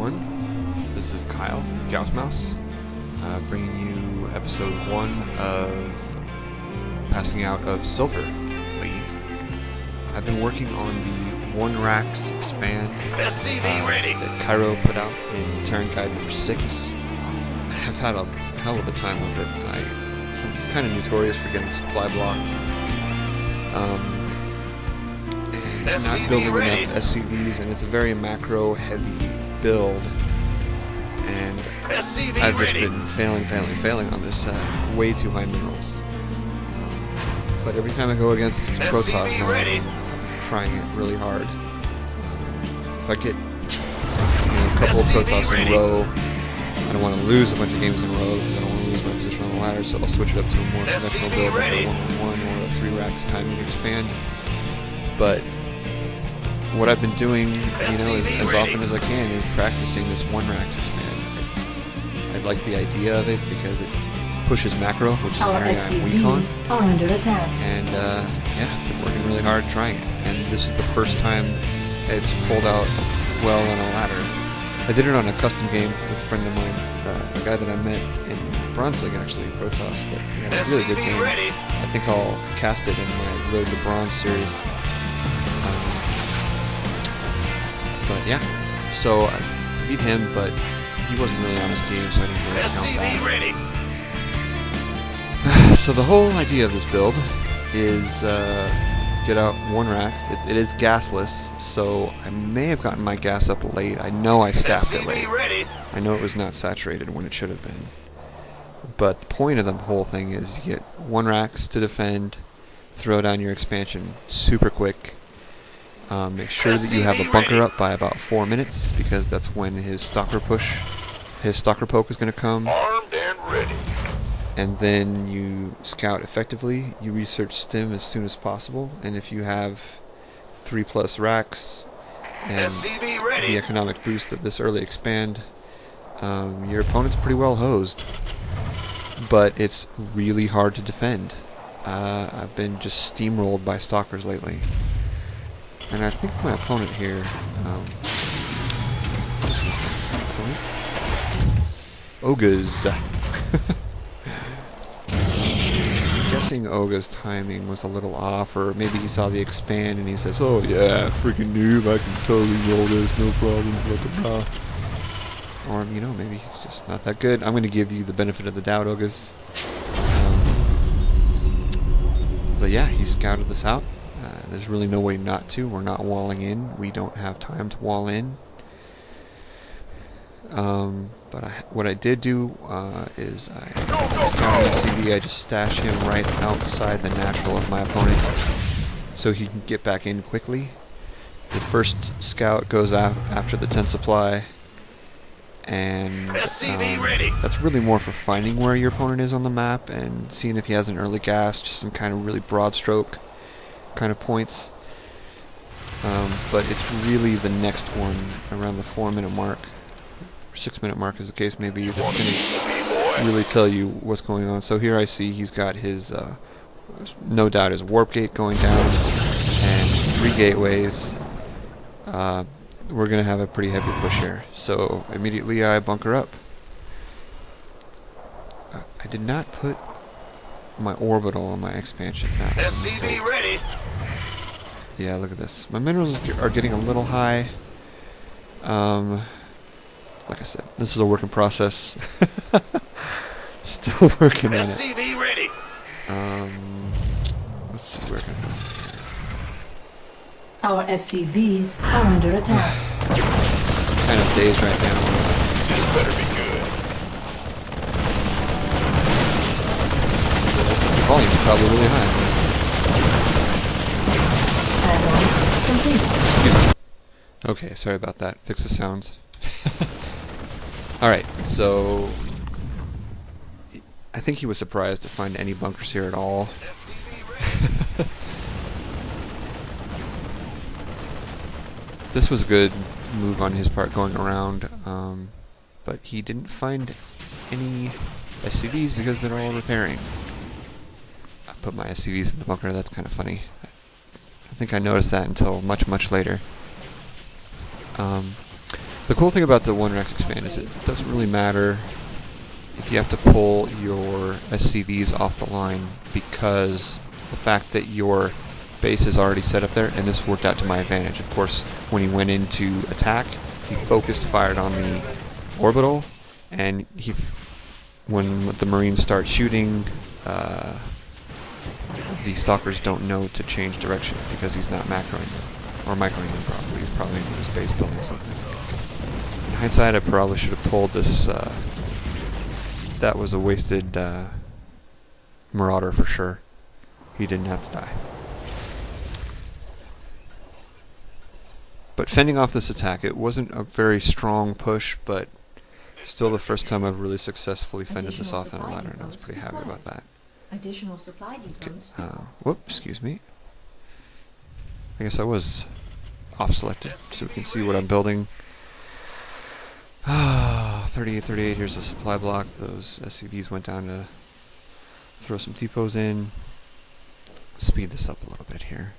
everyone. This is Kyle, Gaussmouse, bringing you episode 1 of Passing Out of Silver League. I've been working on the 1 Racks expand that Kaeru put out in Terran Guide number 6. I've had a hell of a time with it. I'm kind of notorious for getting supply blocked. And not building enough SCVs, and it's a very macro heavy build, and I've just been failing on this way too high minerals. But every time I go against Protoss now, I'm trying it really hard. If I get a couple of Protoss in a row, I don't want to lose a bunch of games in a row because I don't want to lose my position on the ladder, so I'll switch it up to a more conventional build, like a 1-on-1 or a 3 racks timing expand. But what I've been doing, is as often as I can, is practicing this 1 racks expand. I like the idea of it because it pushes macro, which is an area I'm weak on. Are under attack. And I've been working really hard trying it. And this is the first time it's pulled out well on a ladder. I did it on a custom game with a friend of mine, a guy that I met in Bronze League, actually, Protoss. But we had a really good game. I think I'll cast it in my Road to Bronze series. But yeah, so I beat him, but he wasn't really on his game, so I didn't really count that. So the whole idea of this build is get out 1 racks. It is gasless, so I may have gotten my gas up late. I know I staffed it late. I know it was not saturated when it should have been. But the point of the whole thing is you get 1 racks to defend, throw down your expansion super quick. Make sure that you have a bunker up by about 4 minutes, because that's when his stalker poke is going to come. Armed and ready. And then you scout effectively. You research stim as soon as possible, and if you have 3+ racks and the economic boost of this early expand, your opponent's pretty well hosed. But it's really hard to defend. I've been just steamrolled by stalkers lately. And I think my opponent here, Oga's. I'm guessing Oga's timing was a little off, or maybe he saw the expand and he says, "Oh yeah, freaking noob, I can totally roll this, no problem, blah blah blah." Or, maybe he's just not that good. I'm going to give you the benefit of the doubt, Oga's. But yeah, he scouted this out. There's really no way not to. We're not walling in. We don't have time to wall in. But what I did do is I scouted my CV. I just stashed him right outside the natural of my opponent so he can get back in quickly. The first scout goes out after the 10 supply, and that's really more for finding where your opponent is on the map and seeing if he has an early gas, just some kind of really broad stroke kind of points. But it's really the next one around the 4-minute mark, or 6-minute mark as the case may be, that's going to really tell you what's going on. So here I see he's got his, no doubt, his warp gate going down and 3 gateways. We're going to have a pretty heavy push here. So immediately I bunker up. I did not put my orbital on my expansion. That was a mistake. Yeah, look at this. My minerals are getting a little high. Like I said, this is a work in process. Still working on it. Let's see where I can go from here. Our SCVs are under attack. Kind of dazed right now. This better be good. The volume's probably really high on this. Okay, sorry about that. Fix the sounds. Alright, so I think he was surprised to find any bunkers here at all. This was a good move on his part going around, but he didn't find any SCVs because they're all repairing. I put my SCVs in the bunker, that's kind of funny. I think I noticed that until much, much later. The cool thing about the 1-Rex expand is it doesn't really matter if you have to pull your SCVs off the line, because the fact that your base is already set up there, and this worked out to my advantage. Of course, when he went in to attack, he focused, fired on the orbital, and when the Marines start shooting, the stalkers don't know to change direction because he's not macroing them, or microing them properly. He's probably in his base building something. In hindsight, I probably should have pulled this. That was a wasted Marauder for sure. He didn't have to die. But fending off this attack, it wasn't a very strong push, but still the first time I've really successfully fended this off on a ladder, and I was pretty happy about that. Additional supply depots. Whoop, excuse me. I guess I was off-selected, so we can see what I'm building. 38, here's a supply block. Those SCVs went down to throw some depots in. Speed this up a little bit here.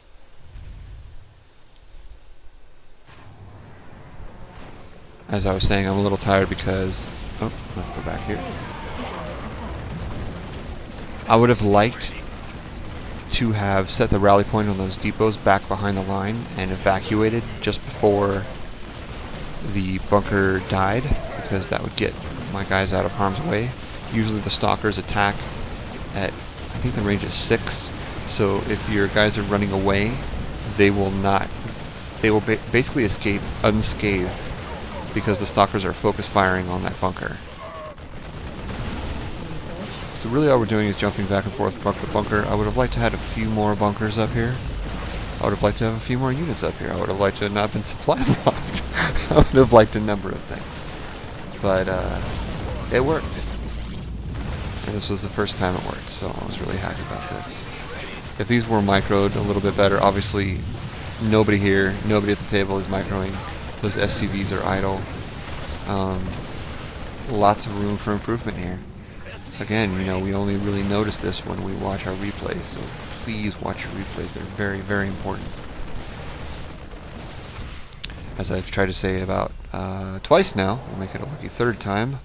As I was saying, I'm a little tired because... Oh, let's go back here. I would have liked to have set the rally point on those depots back behind the line and evacuated just before the bunker died, because that would get my guys out of harm's way. Usually the stalkers attack at, I think the range is 6, so if your guys are running away, they will basically escape unscathed, because the stalkers are focus firing on that bunker. So really all we're doing is jumping back and forth bunker to bunker. I would have liked to have had a few more bunkers up here. I would have liked to have a few more units up here. I would have liked to have not been supply blocked. I would have liked a number of things. But it worked. And this was the first time it worked, so I was really happy about this. If these were microed a little bit better, obviously nobody here, nobody at the table is microing. Those SCVs are idle. Lots of room for improvement here. Again, you know, we only really notice this when we watch our replays, so please watch your replays. They're very, very important. As I've tried to say about twice now, we'll make it a lucky third time.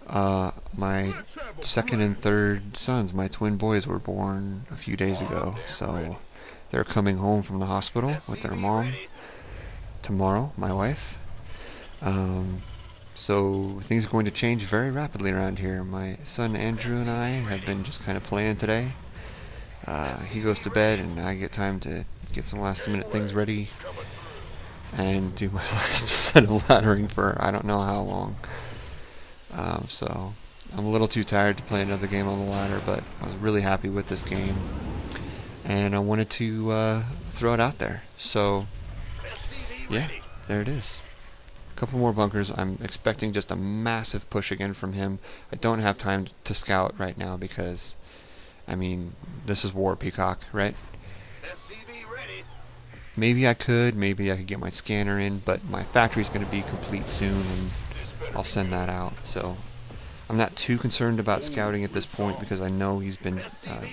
My second and third sons, my twin boys, were born a few days ago, so they're coming home from the hospital with their mom tomorrow, my wife. So things are going to change very rapidly around here. My son Andrew and I have been just kind of playing today. He goes to bed and I get time to get some last minute things ready and do my last set of laddering for I don't know how long. So I'm a little too tired to play another game on the ladder, but I was really happy with this game and I wanted to throw it out there. So yeah, there it is. A couple more bunkers. I'm expecting just a massive push again from him. I don't have time to scout right now because, I mean, this is War Peacock, right? Maybe I could get my scanner in, but my factory's going to be complete soon and I'll send that out. So I'm not too concerned about scouting at this point because I know he's been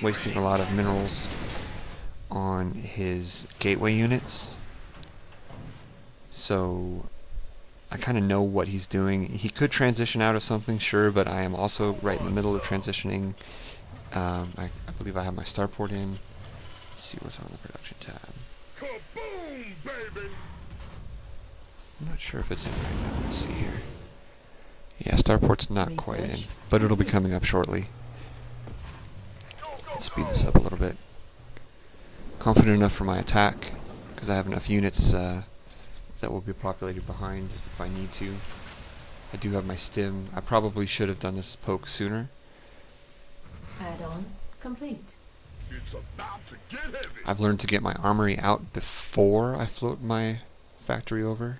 wasting a lot of minerals on his gateway units. So I kind of know what he's doing. He could transition out of something, sure, but I am also right in the middle of transitioning. I believe I have my starport in. Let's see what's on the production tab. Kaboom, baby! I'm not sure if it's in right now. Let's see here. Yeah, starport's not quite in, but it'll be coming up shortly. Let's speed this up a little bit. Confident enough for my attack, because I have enough units that will be populated behind if I need to. I do have my stim. I probably should have done this poke sooner. Add-on complete. It's about to get heavy. I've learned to get my armory out before I float my factory over.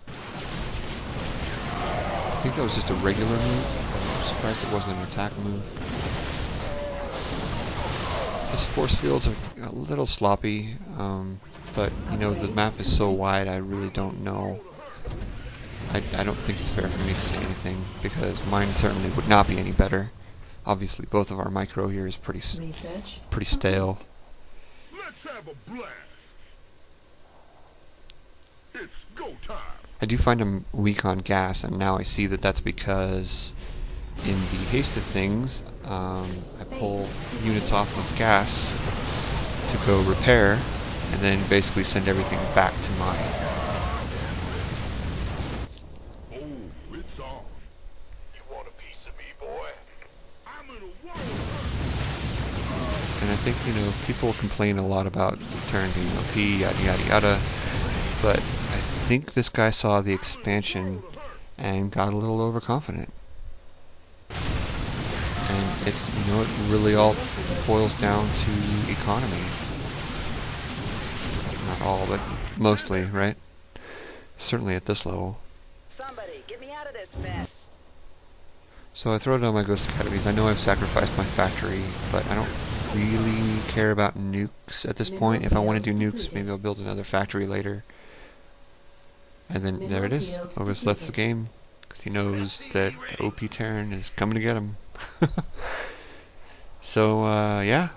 I think that was just a regular move. I'm surprised it wasn't an attack move. His force fields are a little sloppy, but you know, the map is so wide I really don't know. I don't think it's fair for me to say anything because mine certainly would not be any better. Obviously both of our micro here is pretty stale. Let's have a blast. It's go time. I do find him weak on gas, and now I see that that's because in the haste of things, I pull units off of gas to go repair, and then basically send everything back to mine. Oh, it's on. You want a piece of me, boy? I'm in a war. And I think, people complain a lot about Terran being OP, yada yada yada, but I think this guy saw the expansion and got a little overconfident. And it's, it really all boils down to economy. Not all, but mostly, right? Certainly at this level. Somebody, get me out of this mess. So I throw down my Ghost Academies. I know I've sacrificed my factory, but I don't really care about nukes at this point. If I want to do nukes, maybe I'll build another factory later. And then there it is. Ovis left the game because he knows that OP Terran is coming to get him. So, yeah.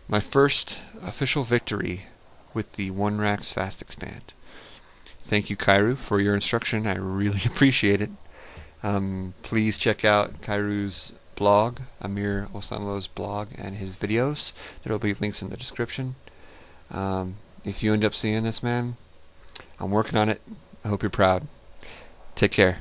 My first official victory with the 1 Rax Fast Expand. Thank you, Kaeru, for your instruction. I really appreciate it. Please check out Kaeru's blog, Amir Osanlo's blog, and his videos. There will be links in the description. If you end up seeing this, man, I'm working on it. I hope you're proud. Take care.